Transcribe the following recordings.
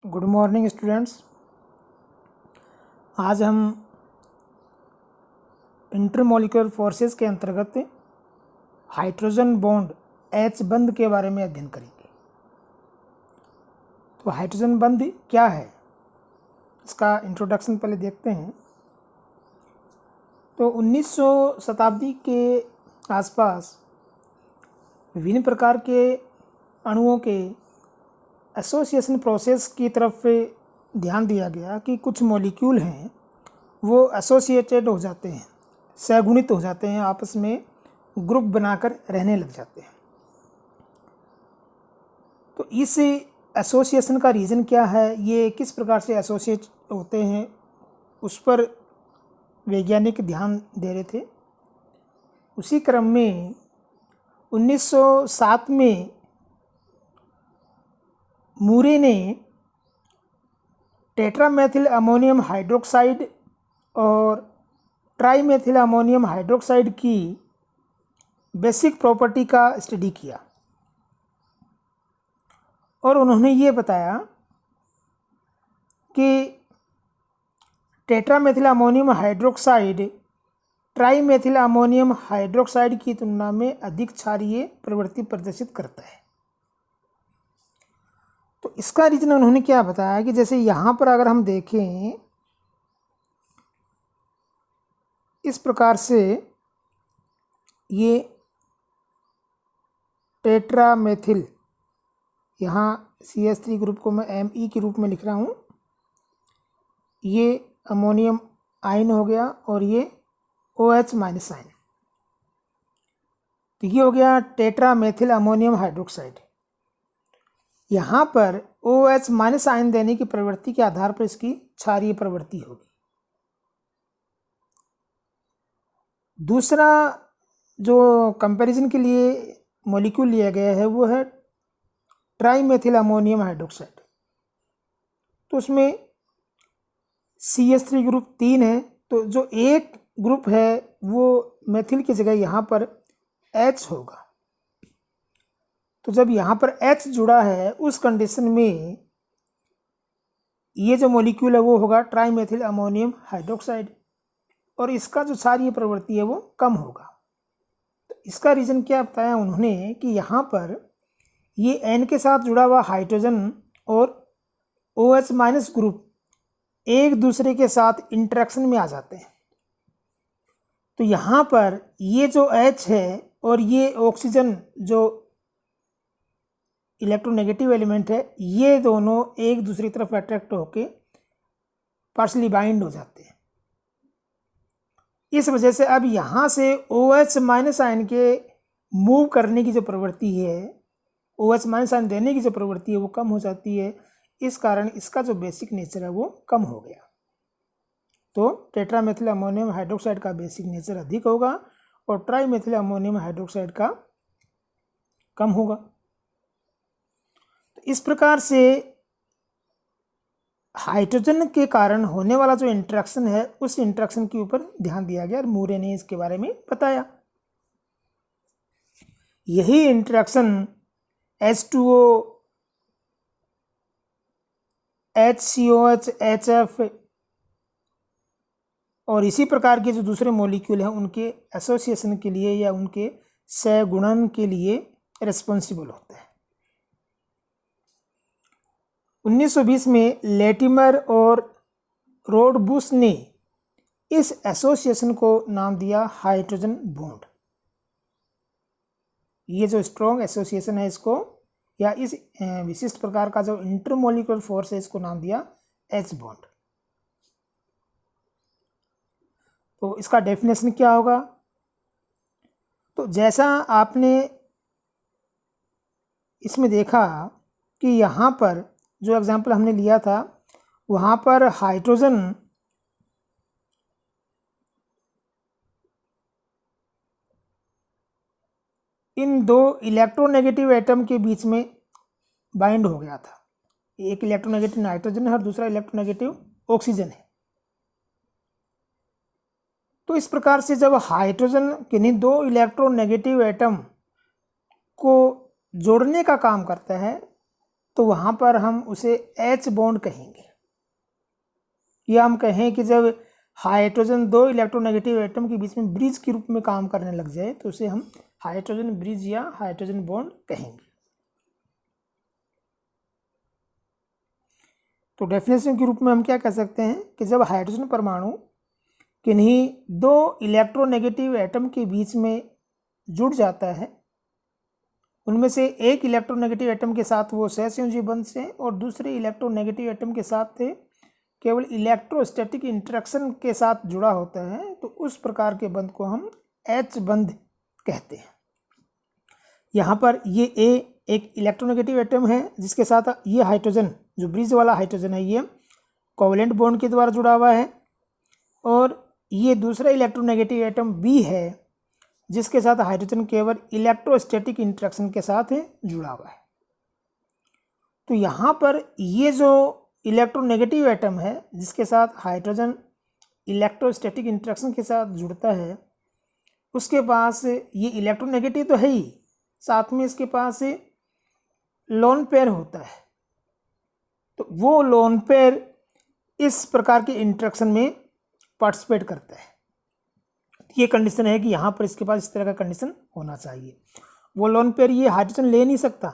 Good morning students. आज हम intermolecular forces के अंतर्गत हाइड्रोजन बॉन्ड H बंध के बारे में अध्ययन करेंगे। तो हाइड्रोजन बंध क्या है, इसका इंट्रोडक्शन पहले देखते हैं। तो 1900 शताब्दी के आसपास विभिन्न प्रकार के अणुओं के एसोसिएशन प्रोसेस की तरफ ध्यान दिया गया कि कुछ मॉलिक्यूल हैं वो एसोसिएटेड हो जाते हैं, सहगुणित हो जाते हैं, आपस में ग्रुप बनाकर रहने लग जाते हैं। तो इस एसोसिएशन का रीज़न क्या है, ये किस प्रकार से एसोसिएट होते हैं, उस पर वैज्ञानिक ध्यान दे रहे थे। उसी क्रम में 1907 में मूरे ने टेट्रामेथिल अमोनियम हाइड्रोक्साइड और ट्राईमेथिल अमोनियम हाइड्रोक्साइड की बेसिक प्रॉपर्टी का स्टडी किया और उन्होंने ये बताया कि tetramethyl ammonium hydroxide trimethyl ammonium hydroxide की तुलना में अधिक क्षारीय प्रवृत्ति प्रदर्शित करता है। तो इसका रीज़न उन्होंने क्या बताया कि जैसे यहाँ पर अगर हम देखें, इस प्रकार से ये टेट्रामेथिल, यहाँ CH3 ग्रुप को मैं Me के रूप में लिख रहा हूँ, ये अमोनियम आयन हो गया और ये OH माइनस आयन। तो ये हो गया टेट्रामेथिल अमोनियम हाइड्रोक्साइड। यहाँ पर OH माइनस आयन देने की प्रवृत्ति के आधार पर इसकी क्षारीय प्रवृत्ति होगी। दूसरा जो कंपैरिजन के लिए मॉलिक्यूल लिया गया है वो है ट्राईमेथिल अमोनियम हाइड्रोक्साइड। तो उसमें CH3 ग्रुप 3 है, तो जो एक ग्रुप है वो मेथिल की जगह यहाँ पर H होगा। तो जब यहाँ पर H जुड़ा है, उस कंडीशन में ये जो मॉलिक्यूल है वो होगा ट्राईमेथिल अमोनियम हाइड्रोक्साइड और इसका जो क्षारीय प्रवृत्ति है वो कम होगा। तो इसका रीज़न क्या बताया उन्होंने कि यहाँ पर ये N के साथ जुड़ा हुआ हाइड्रोजन और OH माइनस ग्रुप एक दूसरे के साथ इंटरेक्शन में आ जाते हैं। तो यहाँ पर ये जो H है और ये ऑक्सीजन जो इलेक्ट्रोनेगेटिव एलिमेंट है, ये दोनों एक दूसरी तरफ अट्रैक्ट होके पार्शली बाइंड हो जाते हैं। इस वजह से अब यहाँ से OH माइनस आयन के मूव करने की जो प्रवृत्ति है, OH माइनस आयन देने की जो प्रवृत्ति है वो कम हो जाती है। इस कारण इसका जो बेसिक नेचर है वो कम हो गया। तो टेट्रामेथिल अमोनियम हाइड्रोक्साइड का बेसिक नेचर अधिक होगा और ट्राईमेथिल अमोनियम हाइड्रोक्साइड का कम होगा। तो इस प्रकार से हाइड्रोजन के कारण होने वाला जो इंटरेक्शन है, उस इंटरेक्शन के ऊपर ध्यान दिया गया और मूरे ने इसके बारे में बताया। यही इंटरेक्शन H2O, HCOH, HF और इसी प्रकार के जो दूसरे मॉलिक्यूल हैं उनके एसोसिएशन के लिए या उनके सहगुणन के लिए रिस्पॉन्सिबल होता है। 1920 में लेटिमर और रोडबूस ने इस एसोसिएशन को नाम दिया हाइड्रोजन बॉन्ड। ये जो स्ट्रॉन्ग एसोसिएशन है इसको, या इस विशिष्ट प्रकार का जो इंटरमॉलिक्यूलर फोर्स है, इसको नाम दिया H बॉन्ड। तो इसका डेफिनेशन क्या होगा? तो जैसा आपने इसमें देखा कि यहाँ पर जो एग्जाम्पल हमने लिया था, वहाँ पर हाइड्रोजन इन दो इलेक्ट्रोनेगेटिव एटम के बीच में बाइंड हो गया था। एक इलेक्ट्रोनेगेटिव नाइट्रोजन है और दूसरा इलेक्ट्रोनेगेटिव ऑक्सीजन है। तो इस प्रकार से जब हाइड्रोजन किन्हीं दो इलेक्ट्रोनेगेटिव एटम को जोड़ने का काम करता है, तो वहाँ पर हम उसे H बॉन्ड कहेंगे। या हम कहें कि जब हाइड्रोजन दो इलेक्ट्रोनेगेटिव एटम के बीच में ब्रिज के रूप में काम करने लग जाए तो उसे हम हाइड्रोजन ब्रिज या हाइड्रोजन बॉन्ड कहेंगे। तो डेफिनेशन के रूप में हम क्या कह सकते हैं कि जब हाइड्रोजन परमाणु किन्हीं दो इलेक्ट्रोनेगेटिव एटम के बीच में जुड़ जाता है, उनमें से एक इलेक्ट्रोनेगेटिव एटम के साथ वो सहसंयोजी बंध से और दूसरे इलेक्ट्रोनेगेटिव एटम के साथ केवल इलेक्ट्रोस्टैटिक इंटरेक्शन के साथ जुड़ा होता है, तो उस प्रकार के बंध को हम H बंध कहते हैं। यहाँ पर ये A एक इलेक्ट्रोनेगेटिव एटम है जिसके साथ ये हाइड्रोजन, जो ब्रिज वाला हाइड्रोजन है, ये कोवेलेंट बॉन्ड के द्वारा जुड़ा हुआ है, और ये दूसरा इलेक्ट्रोनेगेटिव एटम B है जिसके साथ हाइड्रोजन केवल इलेक्ट्रोस्टैटिक इंटरेक्शन के साथ जुड़ा हुआ है। तो यहाँ पर ये जो इलेक्ट्रोनेगेटिव एटम है जिसके साथ हाइड्रोजन इलेक्ट्रोस्टैटिक इंटरेक्शन के साथ जुड़ता है, उसके पास ये इलेक्ट्रोनेगेटिव तो है ही, साथ में इसके पास लोन पेयर होता है। तो वो लोन पेयर इस प्रकार के इंटरेक्शन में पार्टिसिपेट करता है। ये कंडीशन है कि यहाँ पर इसके पास इस तरह का कंडीशन होना चाहिए। वो लोन पेयर ये हाइड्रोजन ले नहीं सकता,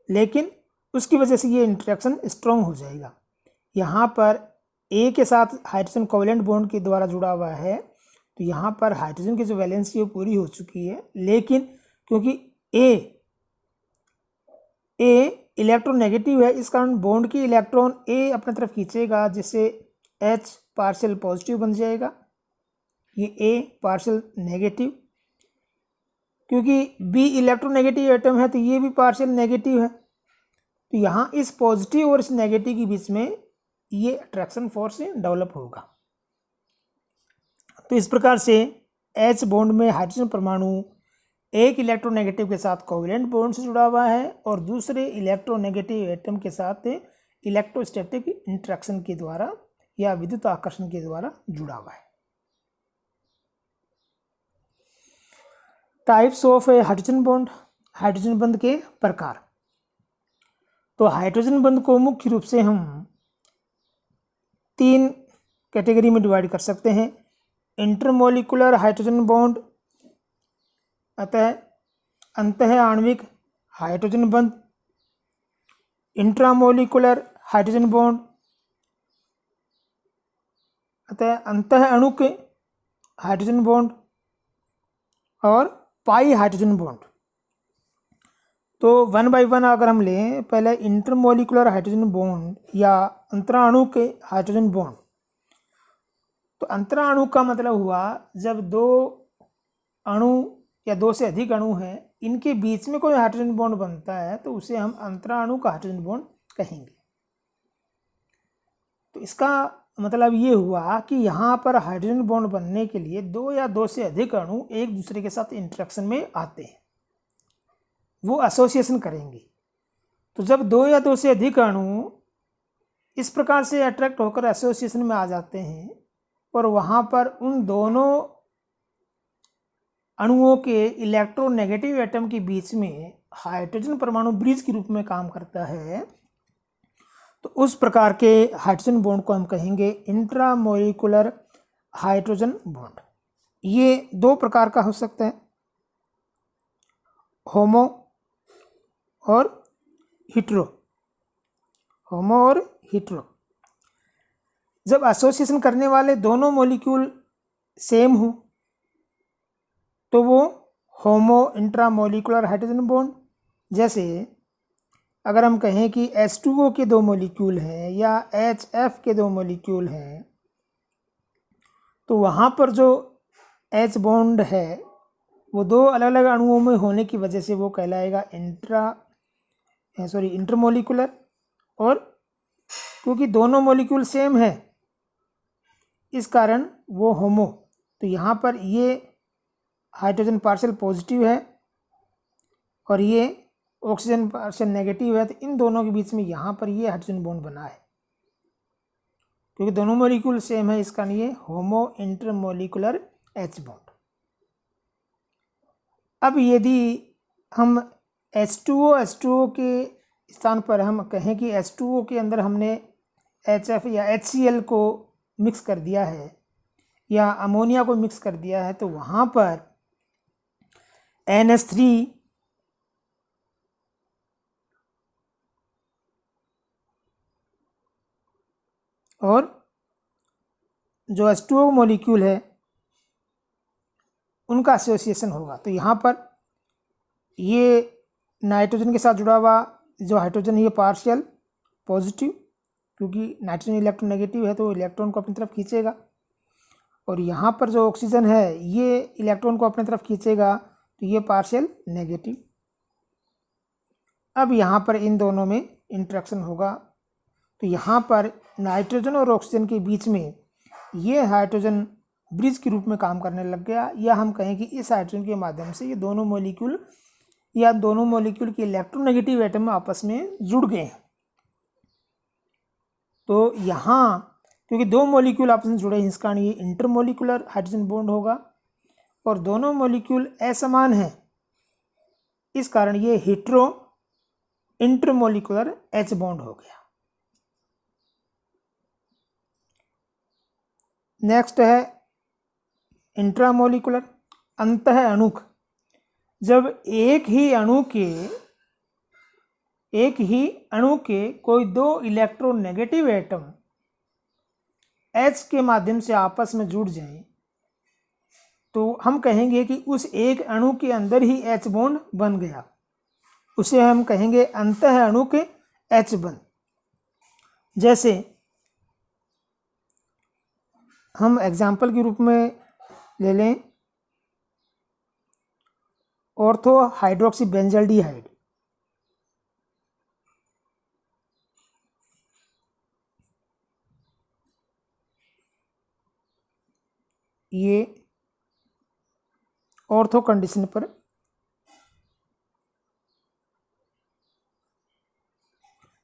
लेकिन उसकी वजह से ये इंटरेक्शन स्ट्रॉन्ग हो जाएगा। यहाँ पर ए के साथ हाइड्रोजन कोवेलेंट बॉन्ड के द्वारा जुड़ा हुआ है, तो यहाँ पर हाइड्रोजन की जो वैलेंसी वो पूरी हो चुकी है, लेकिन क्योंकि ए इलेक्ट्रोनेगेटिव है, इस कारण बॉन्ड की इलेक्ट्रॉन ए अपने तरफ खींचेगा, जिससे H पार्शियल पॉजिटिव बन जाएगा, ये A पार्शियल नेगेटिव। क्योंकि B इलेक्ट्रोनेगेटिव एटम है तो ये भी पार्शियल नेगेटिव है, तो यहाँ इस पॉजिटिव और इस नेगेटिव के बीच में ये अट्रैक्शन फोर्स डेवलप होगा। तो इस प्रकार से H बॉन्ड में हाइड्रोजन परमाणु एक इलेक्ट्रोनेगेटिव के साथ कोवेलेंट बॉन्ड से जुड़ा हुआ है और दूसरे इलेक्ट्रोनेगेटिव एटम के साथ इलेक्ट्रोस्टैटिक इंटरेक्शन के द्वारा या विद्युत आकर्षण के द्वारा जुड़ा हुआ है। Types of hydrogen bond, hydrogen बंध के प्रकार। तो हाइड्रोजन बंध को मुख्य रूप से हम 3 कैटेगरी में डिवाइड कर सकते हैं। इंटरमोलिकुलर हाइड्रोजन बॉन्ड, अतः अंतः आणविक हाइड्रोजन बंध, इंट्रामोलिकुलर हाइड्रोजन बॉन्ड, अतः अंतः अणुक हाइड्रोजन बॉन्ड, और पाई हाइड्रोजन बॉन्ड। तो 1 बाय 1 अगर हम लें, पहले इंटरमोलिकुलर हाइड्रोजन बॉन्ड या अंतराणुक हाइड्रोजन बॉन्ड। तो अंतराणु का मतलब हुआ जब दो अणु या दो से अधिक अणु हैं, इनके बीच में कोई हाइड्रोजन बॉन्ड बनता है तो उसे हम अंतराणु का हाइड्रोजन बॉन्ड कहेंगे। तो इसका मतलब ये हुआ कि यहाँ पर हाइड्रोजन बॉन्ड बनने के लिए दो या दो से अधिक अणु एक दूसरे के साथ इंटरेक्शन में आते हैं, वो एसोसिएशन करेंगे। तो जब दो या दो से अधिक अणु इस प्रकार से अट्रैक्ट होकर एसोसिएशन में आ जाते हैं और वहाँ पर उन दोनों अणुओं के इलेक्ट्रोनेगेटिव एटम के बीच में हाइड्रोजन परमाणु ब्रिज के रूप में काम करता है, तो उस प्रकार के हाइड्रोजन बॉन्ड को हम कहेंगे इंट्रामोलिकुलर हाइड्रोजन बॉन्ड। ये 2 प्रकार का हो सकता है, होमो और हिट्रो। होमो और हिट्रो, जब एसोसिएशन करने वाले दोनों मॉलिक्यूल सेम हो तो वो होमो इंट्रामोलिकुलर हाइड्रोजन बॉन्ड। जैसे अगर हम कहें कि H2O के 2 मॉलिक्यूल हैं या HF के 2 मॉलिक्यूल हैं, तो वहाँ पर जो H बॉन्ड है वो 2 अलग अलग अणुओं में होने की वजह से वो कहलाएगा इंटरमोलिकुलर। और क्योंकि दोनों मॉलिक्यूल सेम है इस कारण वो होमो। तो यहाँ पर ये हाइड्रोजन पार्शियल पॉजिटिव है और ये ऑक्सीजन पार्शियल नेगेटिव है, तो इन दोनों के बीच में यहाँ पर ये हाइड्रोजन बॉन्ड बना है। क्योंकि दोनों मॉलिक्यूल सेम है इस कारण ये होमो इंटरमोलिकुलर H बॉन्ड। अब यदि हम H2O के स्थान पर हम कहें कि H2O के अंदर हमने HF या HCl को मिक्स कर दिया है या अमोनिया को मिक्स कर दिया है, तो वहाँ पर NH3 और जो H2O मॉलिक्यूल है उनका एसोसिएशन होगा। तो यहाँ पर ये नाइट्रोजन के साथ जुड़ा हुआ जो हाइड्रोजन है ये पार्शियल पॉजिटिव, क्योंकि नाइट्रोजन इलेक्ट्रोनेगेटिव है तो इलेक्ट्रॉन को अपनी तरफ खींचेगा, और यहाँ पर जो ऑक्सीजन है ये इलेक्ट्रॉन को अपनी तरफ खींचेगा, तो ये पार्शियल नेगेटिव। अब यहाँ पर इन दोनों में इंटरेक्शन होगा, तो यहाँ पर नाइट्रोजन और ऑक्सीजन के बीच में ये हाइड्रोजन ब्रिज के रूप में काम करने लग गया, या हम कहें कि इस हाइड्रोजन के माध्यम से ये दोनों मॉलिक्यूल या दोनों मॉलिक्यूल के इलेक्ट्रोनेगेटिव एटम आपस में जुड़ गए हैं। तो यहाँ क्योंकि दो मॉलिक्यूल आपस में जुड़े हैं, इस कारण ये इंटरमॉलिक्यूलर हाइड्रोजन बॉन्ड होगा, और दोनों मॉलिक्यूल असमान हैं, इस कारण ये हेटेरो इंटरमॉलिक्यूलर H बॉन्ड हो गया। नेक्स्ट है इंट्रामोलिकुलर, अंतः अणुक। जब एक ही अणु के कोई दो इलेक्ट्रोनेगेटिव एटम H के माध्यम से आपस में जुड़ जाएं, तो हम कहेंगे कि उस एक अणु के अंदर ही H बॉन्ड बन गया, उसे हम कहेंगे अंतः अणुक H बॉन्ड। जैसे हम एग्जाम्पल के रूप में ले लें ऑर्थो हाइड्रोक्सी बेंजल्डिहाइड। ये ऑर्थो कंडीशन पर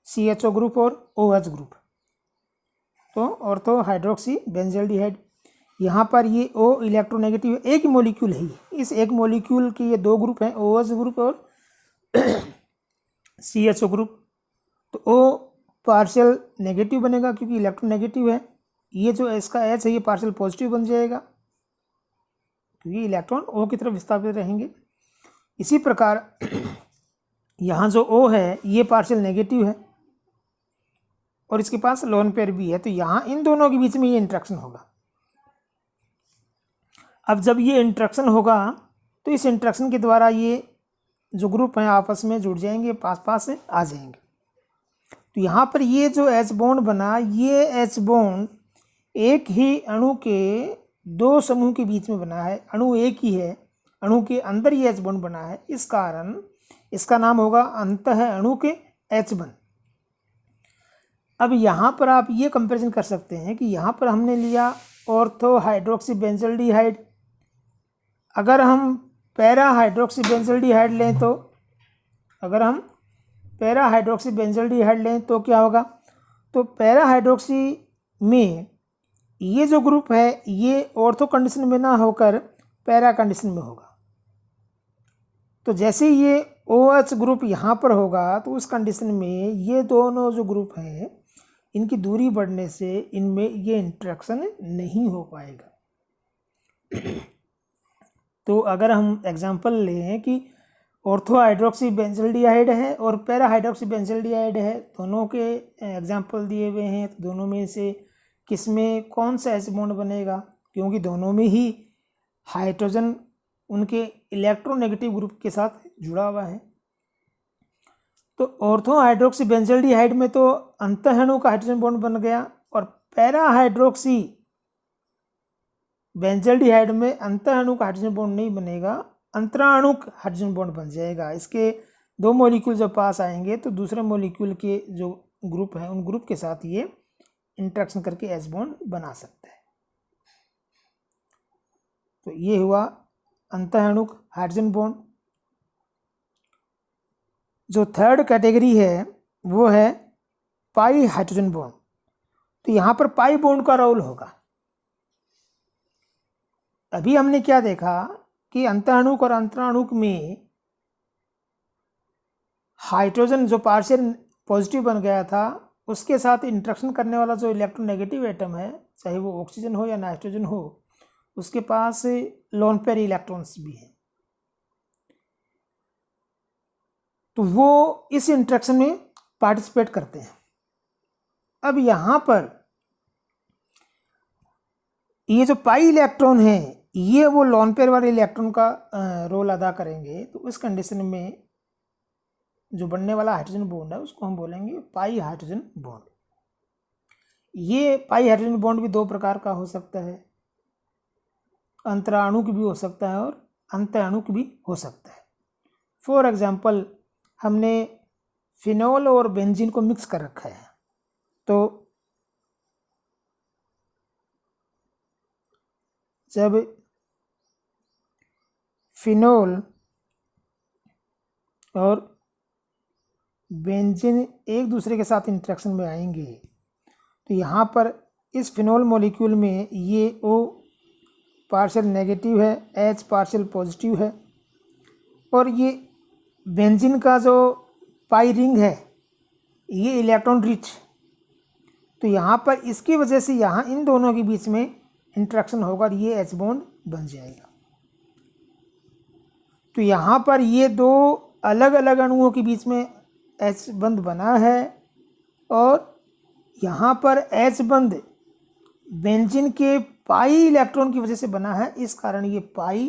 CHO ग्रुप और OH ग्रुप, तो ऑर्थो हाइड्रोक्सी बेंजल्डिहाइड। यहाँ पर ये O इलेक्ट्रोनेगेटिव एक ही मॉलिक्यूल है, इस एक मॉलिक्यूल के ये दो ग्रुप हैं, OH ग्रुप और CHO ग्रुप। तो O पार्शियल नेगेटिव बनेगा क्योंकि इलेक्ट्रोनेगेटिव है, ये जो इसका H है ये पार्शियल पॉजिटिव बन जाएगा क्योंकि इलेक्ट्रॉन O की तरफ विस्थापित रहेंगे। इसी प्रकार यहाँ जो O है ये पार्शियल नेगेटिव है और इसके पास लोन पेयर भी है, तो यहाँ इन दोनों के बीच में ये इंट्रैक्शन होगा। अब जब ये इंट्रैक्शन होगा तो इस इंट्रैक्शन के द्वारा ये जो ग्रुप हैं आपस में जुड़ जाएंगे, पास पास से आ जाएंगे। तो यहाँ पर ये जो H बॉन्ड बना, ये H बॉन्ड एक ही अणु के दो समूह के बीच में बना है, अणु एक ही है, अणु के अंदर ये H बॉन्ड बना है, इस कारण इसका नाम होगा अंतः अणु के H बॉन्ड। अब यहाँ पर आप ये कंपैरिजन कर सकते हैं कि यहाँ पर हमने लिया ऑर्थो हाइड्रोक्सी बेंजल्डिहाइड, अगर हम पैरा हाइड्रोक्सी बेंजल्डिहाइड लें तो क्या होगा, तो पैरा हाइड्रोक्सी में ये जो ग्रुप है ये ऑर्थो कंडीशन में ना होकर पैरा कंडीशन में होगा। तो जैसे ये OH ग्रुप यहाँ पर होगा तो उस कंडीशन में ये दोनों जो ग्रुप हैं इनकी दूरी बढ़ने से इनमें ये इंटरेक्शन नहीं हो पाएगा। तो अगर हम एग्जांपल लें कि ऑर्थो हाइड्रोक्सी बेंजल्डिहाइड है और पैरा हाइड्रोक्सी बेंजल्डिहाइड है, दोनों के एग्जांपल दिए हुए हैं, तो दोनों में से किस में कौन सा H बॉन्ड बनेगा, क्योंकि दोनों में ही हाइड्रोजन उनके इलेक्ट्रोनेगेटिव ग्रुप के साथ जुड़ा हुआ है। तो ऑर्थो हाइड्रोक्सी बेंजल्डिहाइड में तो अंतः अणु का हाइड्रोजन बॉन्ड बन गया, और पैरा हाइड्रोक्सी बेंजल्डिहाइड में अंतः अणु का हाइड्रोजन बॉन्ड नहीं बनेगा, अंतराणुक हाइड्रोजन बॉन्ड बन जाएगा। इसके दो मॉलिक्यूल जब पास आएंगे तो दूसरे मॉलिक्यूल के जो ग्रुप हैं उन ग्रुप के साथ ये इंटरेक्शन करके H बॉन्ड बना सकता है। तो ये हुआ अंतः अणुक हाइड्रोजन बॉन्ड। जो थर्ड कैटेगरी है वो है पाई हाइड्रोजन बॉन्ड। तो यहाँ पर पाई बॉन्ड का रोल होगा। अभी हमने क्या देखा कि अंतःअणुक और अंतराणुक में हाइड्रोजन जो पार्शियल पॉजिटिव बन गया था उसके साथ इंटरेक्शन करने वाला जो इलेक्ट्रोनेगेटिव एटम है, चाहे वो ऑक्सीजन हो या नाइट्रोजन हो, उसके पास लोन पेयर इलेक्ट्रॉन्स भी हैं। तो वो इस इंटरेक्शन में पार्टिसिपेट करते हैं। अब यहाँ पर ये जो पाई इलेक्ट्रॉन है ये वो लोन पेयर वाले इलेक्ट्रॉन का रोल अदा करेंगे। तो उस कंडीशन में जो बनने वाला हाइड्रोजन बॉन्ड है उसको हम बोलेंगे पाई हाइड्रोजन बॉन्ड। ये पाई हाइड्रोजन बॉन्ड भी दो प्रकार का हो सकता है, अंतराणुक भी हो सकता है और अंतःअणुक भी हो सकता है। फॉर एग्जाम्पल हमने फिनोल और बेंजीन को मिक्स कर रखा है, तो जब फिनोल और बेंजीन एक दूसरे के साथ इंटरेक्शन में आएंगे तो यहाँ पर इस फिनोल मॉलिक्यूल में ये O पार्शियल नेगेटिव है, H पार्शियल पॉजिटिव है, और ये बेंजीन का जो पाई रिंग है ये इलेक्ट्रॉन रिच। तो यहाँ पर इसकी वजह से यहाँ इन दोनों के बीच में इंटरेक्शन होगा और ये H बॉन्ड बन जाएगा। तो यहाँ पर ये दो अलग अलग अणुओं के बीच में H बंध बना है और यहाँ पर H बंध बेंजीन के पाई इलेक्ट्रॉन की वजह से बना है। इस कारण ये पाई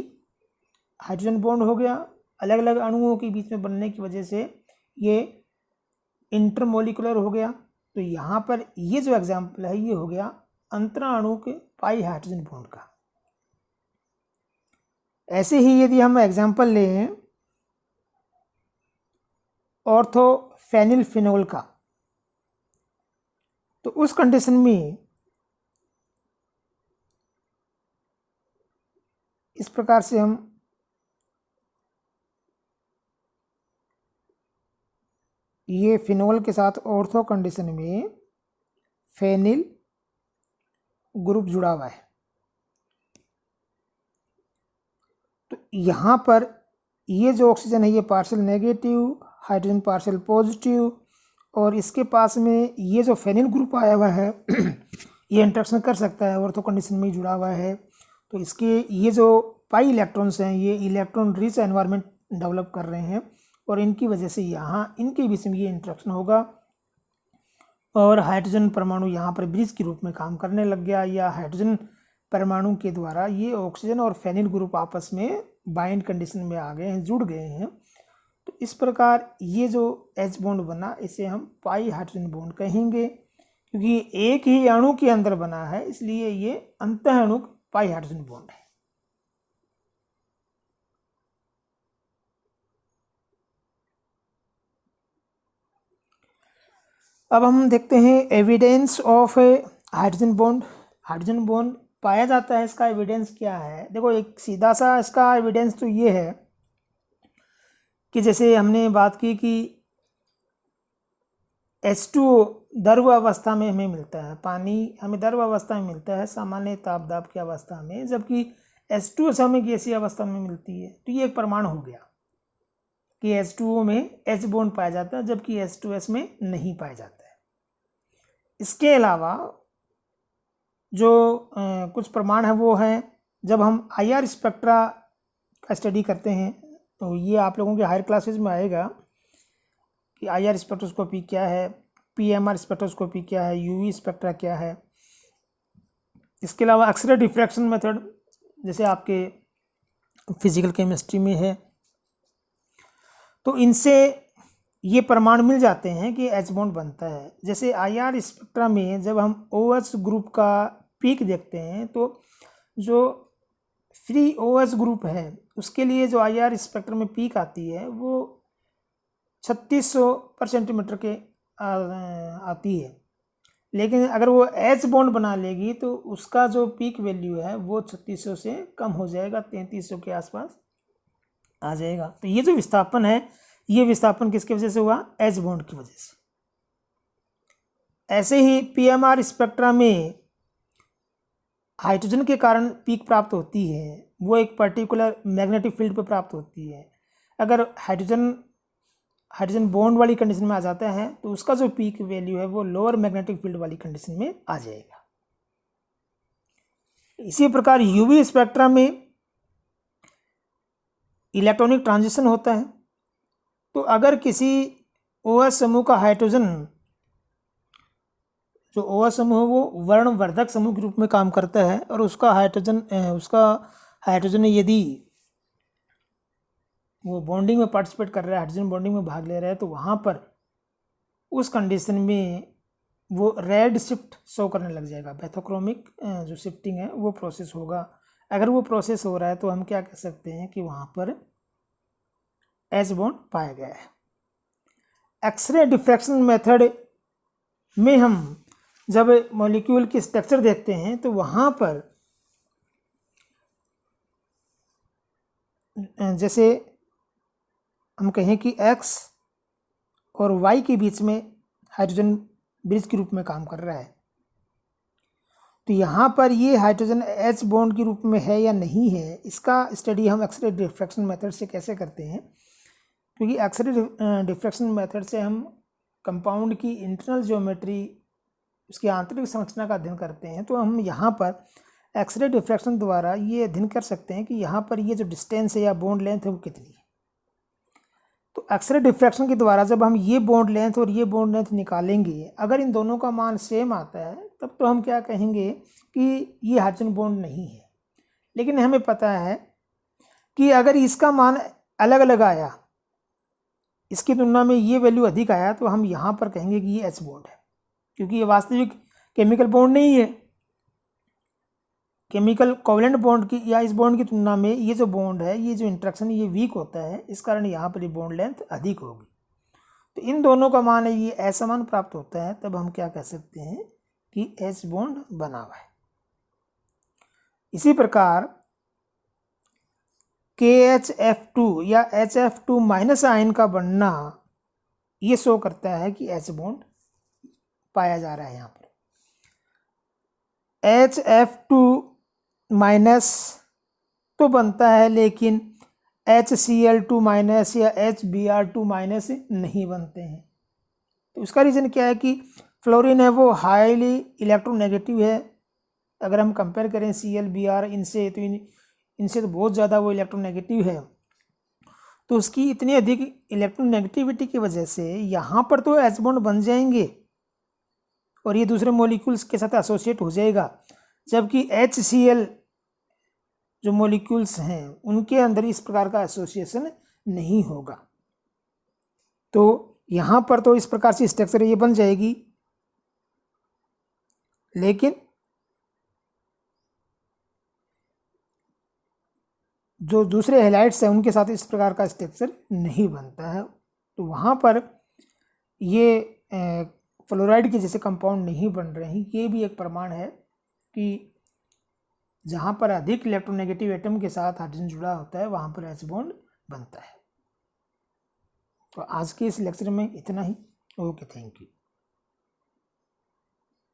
हाइड्रोजन बॉन्ड हो गया। अलग अलग अणुओं के बीच में बनने की वजह से ये इंटरमोलिकुलर हो गया। तो यहाँ पर ये जो एग्जाम्पल है ये हो गया अंतराणु के पाई हाइड्रोजन बॉन्ड का। ऐसे ही यदि हम एग्जाम्पल लें ऑर्थोफेनिल फिनोल का, तो उस कंडीशन में इस प्रकार से हम ये फिनोल के साथ ऑर्थो कंडीशन में फेनिल ग्रुप जुड़ा हुआ है। तो यहाँ पर ये जो ऑक्सीजन है ये partial negative, hydrogen partial positive, और इसके पास में ये जो फेनिल ग्रुप आया हुआ है ये इंटरेक्शन कर सकता है, ऑर्थो कंडीशन में जुड़ा हुआ है। तो इसके ये जो पाई इलेक्ट्रॉन्स हैं ये इलेक्ट्रॉन रिच एनवायरनमेंट डेवलप कर रहे हैं और इनकी वजह से यहाँ इनके बीच में ये इंटरेक्शन होगा और हाइड्रोजन परमाणु यहाँ पर ब्रिज के रूप में काम करने लग गया, या हाइड्रोजन परमाणु के द्वारा ये ऑक्सीजन और फेनिल ग्रुप आपस में बाइंड कंडीशन में आ गए हैं, जुड़ गए हैं। तो इस प्रकार ये जो H बॉन्ड बना इसे हम पाई हाइड्रोजन बॉन्ड कहेंगे, क्योंकि एक ही अणु के अंदर बना है इसलिए ये अंतःअणुक पाई हाइड्रोजन बॉन्ड है। अब हम देखते हैं evidence of hydrogen bond. Hydrogen bond पाया जाता है, इसका एविडेंस क्या है? देखो एक सीधा सा इसका एविडेंस तो ये है कि जैसे हमने बात की कि H2O द्रव अवस्था में हमें मिलता है, पानी हमें द्रव अवस्था में मिलता है सामान्य ताप दाब की अवस्था में, जबकि H2O से हमें गैसीय अवस्था में मिलती है। तो ये एक प्रमाण हो गया कि H2O में H बॉन्ड पाया जाता है जबकि H2S में नहीं पाया जाता है। इसके अलावा जो कुछ प्रमाण है वो है जब हम IR स्पेक्ट्रा का स्टडी करते हैं, तो ये आप लोगों के हायर क्लासेस में आएगा कि IR स्पेक्ट्रोस्कोपी क्या है, PMR स्पेक्ट्रोस्कोपी क्या है, UV स्पेक्ट्रा क्या है। इसके अलावा एक्सरे डिफ्रैक्शन मेथड जैसे आपके फिजिकल केमिस्ट्री में है, तो इनसे ये प्रमाण मिल जाते हैं कि H बॉन्ड बनता है। जैसे IR स्पेक्ट्रा में जब हम OH ग्रुप का पीक देखते हैं तो जो फ्री OH ग्रुप है उसके लिए जो IR स्पेक्ट्रम में पीक आती है वो 3600 पर सेंटीमीटर के आती है, लेकिन अगर वो H बॉन्ड बना लेगी तो उसका जो पीक वैल्यू है वो 3600 से कम हो जाएगा, 3300 के आसपास आ जाएगा। तो ये जो विस्थापन है ये विस्थापन किसकी वजह से हुआ? H बॉन्ड की वजह से। ऐसे ही PMR स्पेक्ट्रा में हाइड्रोजन के कारण पीक प्राप्त होती है, वो एक पर्टिकुलर मैग्नेटिक फील्ड पर प्राप्त होती है। अगर हाइड्रोजन हाइड्रोजन बॉन्ड वाली कंडीशन में आ जाता है तो उसका जो पीक वैल्यू है वो लोअर मैग्नेटिक फील्ड वाली कंडीशन में आ जाएगा। इसी प्रकार यूवी स्पेक्ट्रम में इलेक्ट्रॉनिक ट्रांजिशन होता है। तो अगर किसी OH समूह का हाइड्रोजन, जो OH समूह है वो वर्णवर्धक समूह के रूप में काम करता है और उसका हाइड्रोजन यदि वो बॉन्डिंग में पार्टिसिपेट कर रहा है, हाइड्रोजन बॉन्डिंग में भाग ले रहा है, तो वहाँ पर उस कंडीशन में वो रेड शिफ्ट शो करने लग जाएगा। पैथोक्रोमिक जो शिफ्टिंग है वो प्रोसेस होगा। अगर वो प्रोसेस हो रहा है तो हम क्या कह सकते हैं कि वहाँ पर H बॉन्ड पाया गया है। एक्सरे डिफ्रैक्शन मेथड में हम जब मॉलिक्यूल की स्ट्रक्चर देखते हैं तो वहाँ पर जैसे हम कहें कि X और Y के बीच में हाइड्रोजन ब्रिज के रूप में काम कर रहा है, तो यहाँ पर ये हाइड्रोजन H बॉन्ड के रूप में है या नहीं है, इसका स्टडी हम एक्सरे डिफ्रैक्शन मेथड से कैसे करते हैं। क्योंकि एक्सरे डिफ्रैक्शन मेथड से हम कंपाउंड की इंटरनल ज्योमेट्री, उसकी आंतरिक संरचना का अध्ययन करते हैं, तो हम यहाँ पर एक्सरे डिफ्रैक्शन द्वारा ये अध्ययन कर सकते हैं कि यहाँ पर ये जो डिस्टेंस है या बॉन्ड लेंथ है वो कितनी है। तो एक्सरे डिफ्रैक्शन के द्वारा जब हम ये बॉन्ड लेंथ और ये बॉन्ड लेंथ निकालेंगे, अगर इन दोनों का मान सेम आता है तब तो हम क्या कहेंगे कि ये हाइड्रोजन बॉन्ड नहीं है। लेकिन हमें पता है कि अगर इसका मान अलग अलग आया, इसकी तुलना में ये वैल्यू अधिक आया, तो हम यहाँ पर कहेंगे कि ये H बॉन्ड है, क्योंकि ये वास्तविक केमिकल बॉन्ड नहीं है। केमिकल कोवलेंट बॉन्ड की या इस बॉन्ड की तुलना में ये जो बॉन्ड है, ये जो इंट्रैक्शन ये वीक होता है, इस कारण यहाँ पर ये बॉन्ड लेंथ अधिक होगी। तो इन दोनों का मान है ये असमान प्राप्त होता है, तब हम क्या कह सकते हैं कि H बॉन्ड बना हुआ है। इसी प्रकार KHF2 या HF2 माइनस आयन का बनना ये शो करता है कि H बॉन्ड पाया जा रहा है। यहाँ पर HF2 माइनस तो बनता है, लेकिन HCl2 माइनस या HBr2 माइनस नहीं बनते हैं। तो उसका रीज़न क्या है कि फ्लोरीन है वो हाईली इलेक्ट्रोनेगेटिव है। अगर हम कंपेयर करें ClBr इनसे, तो इनसे तो बहुत ज़्यादा वो इलेक्ट्रोनेगेटिव है। तो उसकी इतनी अधिक इलेक्ट्रोनेगेटिविटी की वजह से यहाँ पर तो H बॉन्ड बन जाएंगे और ये दूसरे मॉलिक्यूल्स के साथ एसोसिएट हो जाएगा, जबकि HCl जो मॉलिक्यूल्स हैं उनके अंदर इस प्रकार का एसोसिएशन नहीं होगा। तो यहाँ पर तो इस प्रकार से स्ट्रक्चर ये बन जाएगी, लेकिन जो दूसरे हैलाइड्स हैं उनके साथ इस प्रकार का स्ट्रक्चर नहीं बनता है। तो वहाँ पर ये फ्लोराइड के जैसे कंपाउंड नहीं बन रहे हैं। ये भी एक प्रमाण है कि जहाँ पर अधिक इलेक्ट्रोनेगेटिव एटम के साथ हाइड्रोजन जुड़ा होता है वहाँ पर H बॉन्ड बनता है। तो आज के इस लेक्चर में इतना ही। Okay, thank you.